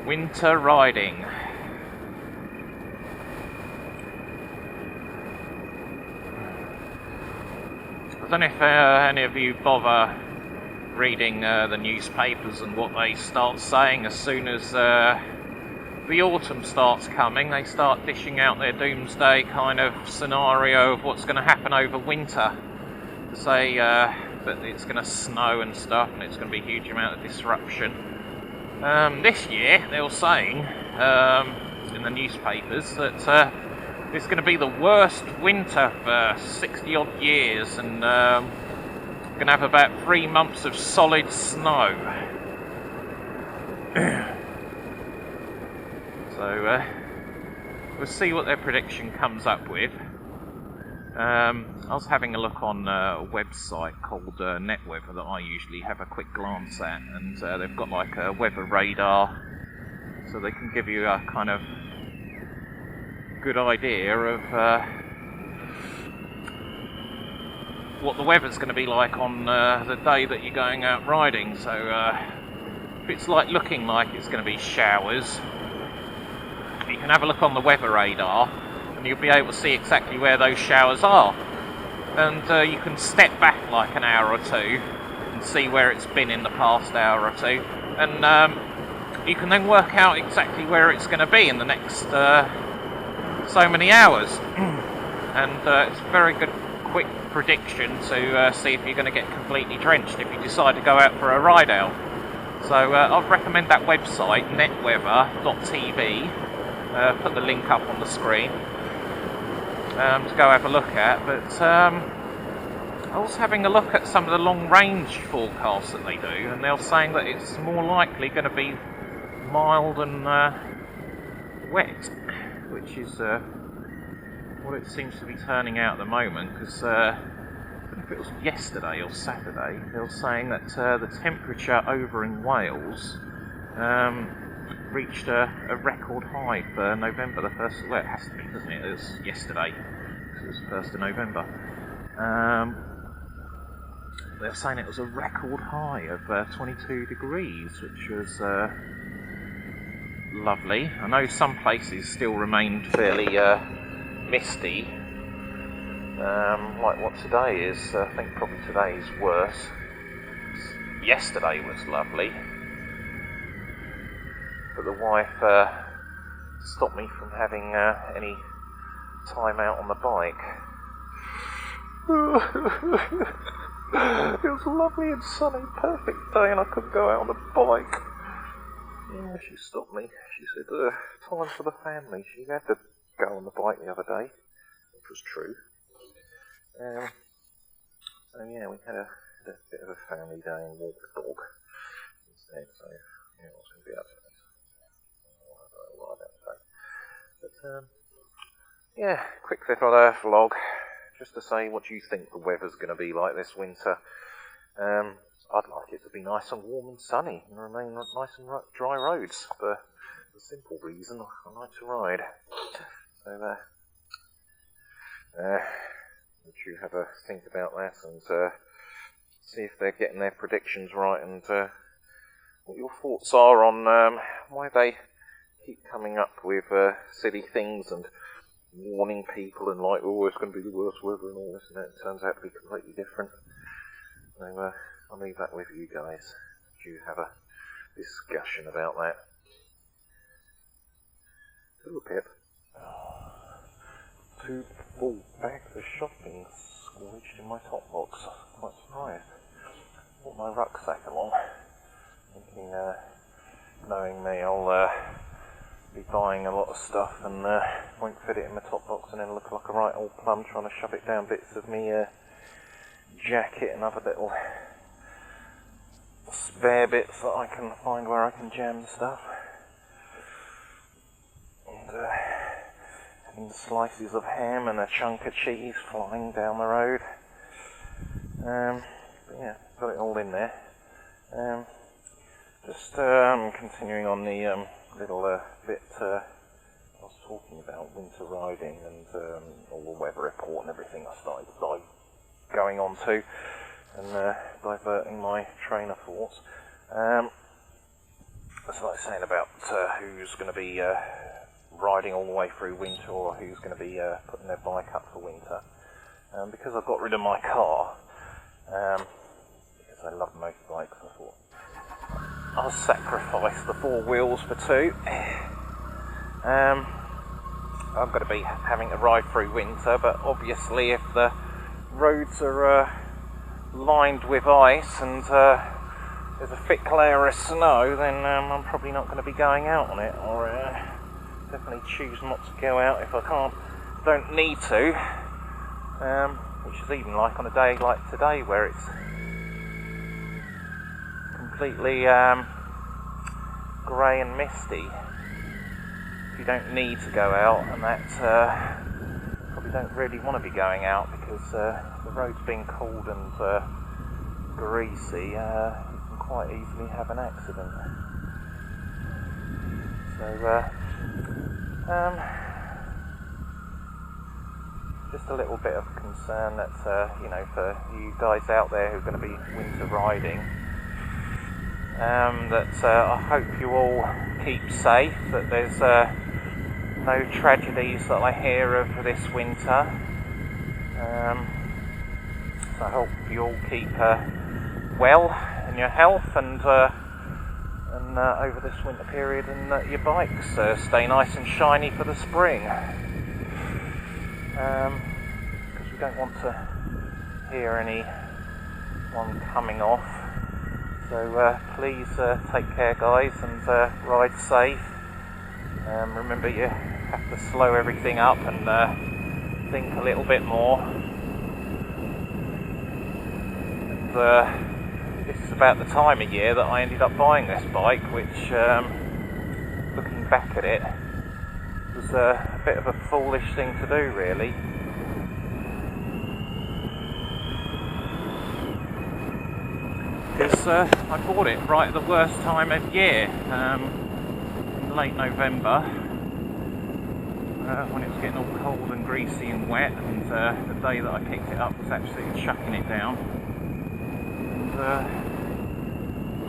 Winter riding. I don't know if any of you bother reading the newspapers and what they start saying as soon as the autumn starts coming. They start dishing out their doomsday kind of scenario of what's going to happen over winter. To say that it's going to snow and stuff, and it's going to be a huge amount of disruption. This year, they were saying in the newspapers that it's going to be the worst winter for 60 odd years, and we're going to have about 3 months of solid snow. So we'll see what their prediction comes up with. I was having a look on a website called NetWeather that I usually have a quick glance at, and they've got like a weather radar, so they can give you a kind of good idea of what the weather's going to be like on the day that you're going out riding. So if it's looking like it's going to be showers, you can have a look on the weather radar and you'll be able to see exactly where those showers are, and you can step back like an hour or two and see where it's been in the past hour or two, and you can then work out exactly where it's going to be in the next so many hours. And it's a very good quick prediction to see if you're going to get completely drenched if you decide to go out for a ride out. So I'd recommend that website, netweather.tv. Put the link up on the screen to go have a look at. But I was having a look at some of the long range forecasts that they do, and they're saying that it's more likely going to be mild and wet, which is what it seems to be turning out at the moment. Because I don't know if it was yesterday or Saturday, they were saying that the temperature over in Wales reached a record high for November the 1st. Well, it has to be, doesn't it? It was yesterday, it was 1st of November. They were saying it was a record high of 22 degrees, which was lovely. I know some places still remained fairly misty, like what today is. I think probably today is worse. Yesterday was lovely, but the wife stopped me from having any time out on the bike. It was lovely and sunny, perfect day, and I couldn't go out on the bike. Yeah, she stopped me. She said, time for the family. She had to go on the bike the other day, which was true. So yeah, we had a bit of a family day and walked the dog instead. So yeah, I was going to be up to this. I don't know what I'd say. But yeah, quick little vlog, just to say, what do you think the weather's going to be like this winter? I'd like it to be nice and warm and sunny and remain nice and dry roads, for the simple reason I like to ride. So would you have a think about that and see if they're getting their predictions right, and what your thoughts are on why they keep coming up with silly things and warning people and like, oh, it's going to be the worst weather and all this, and it turns out to be completely different. So I'll leave that with you guys. Do you have a discussion about that? Ooh, Pip. Two full bags of shopping squeezed in my top box. Quite surprised. Brought my rucksack along, thinking, knowing me, I'll be buying a lot of stuff and won't fit it in my top box, and then look like a right old plum trying to shove it down bits of me jacket and other little spare bits that I can find where I can jam stuff. And having slices of ham and a chunk of cheese flying down the road. But yeah, got it all in there. Just continuing on the little bit I was talking about, winter riding and all the weather report and everything I started going on to, and diverting my train of thoughts. That's like saying about who's going to be riding all the way through winter, or who's going to be putting their bike up for winter. Because I got rid of my car, because I love motorbikes, I thought I'll sacrifice the 4 wheels for 2. I'm going to be having to ride through winter, but obviously if the roads are lined with ice and there's a thick layer of snow, then I'm probably not going to be going out on it, or definitely choose not to go out if I don't need to, which is even like on a day like today where it's completely grey and misty. If you don't need to go out, and that probably don't really want to be going out, because the road's being cold and greasy, you can quite easily have an accident. So just a little bit of concern that you know, for you guys out there who are going to be winter riding, that I hope you all keep safe, that there's no tragedies that I hear of this winter. So I hope you all keep well in your health, and over this winter period, and your bikes stay nice and shiny for the spring. Because we don't want to hear anyone coming off. So please take care, guys, and ride safe. Remember, you have to slow everything up and think a little bit more. And this is about the time of year that I ended up buying this bike, which, looking back at it, was a bit of a foolish thing to do, really. Because I bought it right at the worst time of year, in late November, when it was getting all cold and greasy and wet, and the day that I picked it up was absolutely chucking it down. And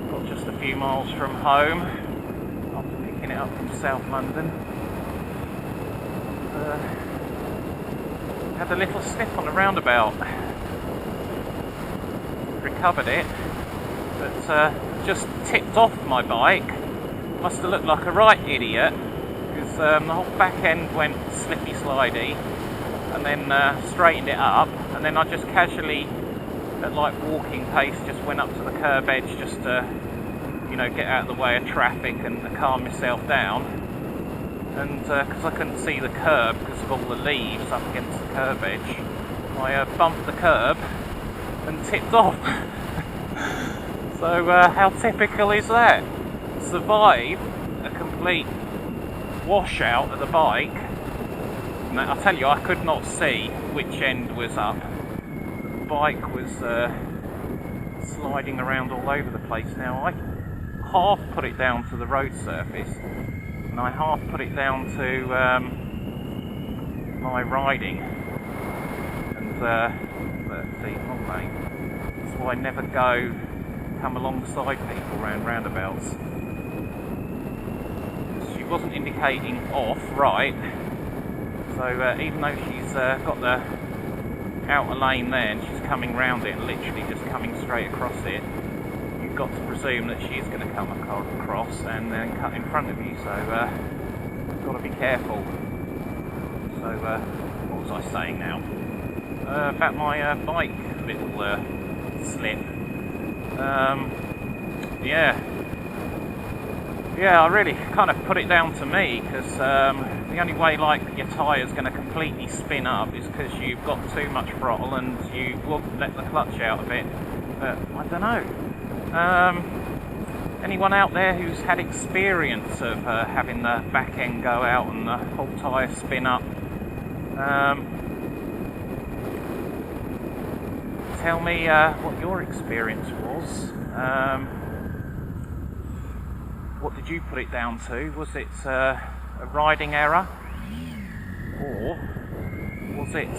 got just a few miles from home after picking it up from South London. Had a little slip on the roundabout. Recovered it, but just tipped off my bike. Must have looked like a right idiot, because the whole back end went slippy slidey, and then straightened it up, and then I just casually, at like walking pace, just went up to the curb edge just to, you know, get out of the way of traffic and calm myself down. And because I couldn't see the curb because of all the leaves up against the curb edge, I bumped the curb and tipped off. So how typical is that? Survive a complete washout of the bike. And I tell you, I could not see which end was up. The bike was sliding around all over the place. Now, I half put it down to the road surface, and I half put it down to my riding. And see, that's why I never come alongside people around roundabouts. She wasn't indicating off right, so even though she's got the outer lane there and she's coming round it and literally just coming straight across it, you've got to presume that she's going to come across and then cut in front of you, so you've got to be careful. So what was I saying now? About my bike little slip. Yeah, I really kind of put it down to me, because the only way like your tyre's going to completely spin up is because you've got too much throttle and you won't let the clutch out of it. But I don't know. Anyone out there who's had experience of having the back end go out and the whole tyre spin up? Tell me what your experience was. What did you put it down to? Was it a riding error, or was it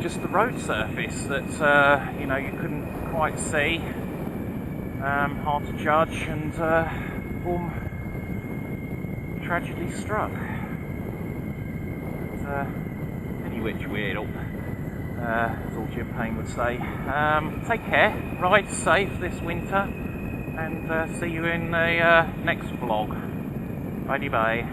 just the road surface that you know, you couldn't quite see? Hard to judge, and boom, tragedy struck. But, any which way up, as all Jim Payne would say. Take care, ride safe this winter, and see you in the next vlog. Bye bye.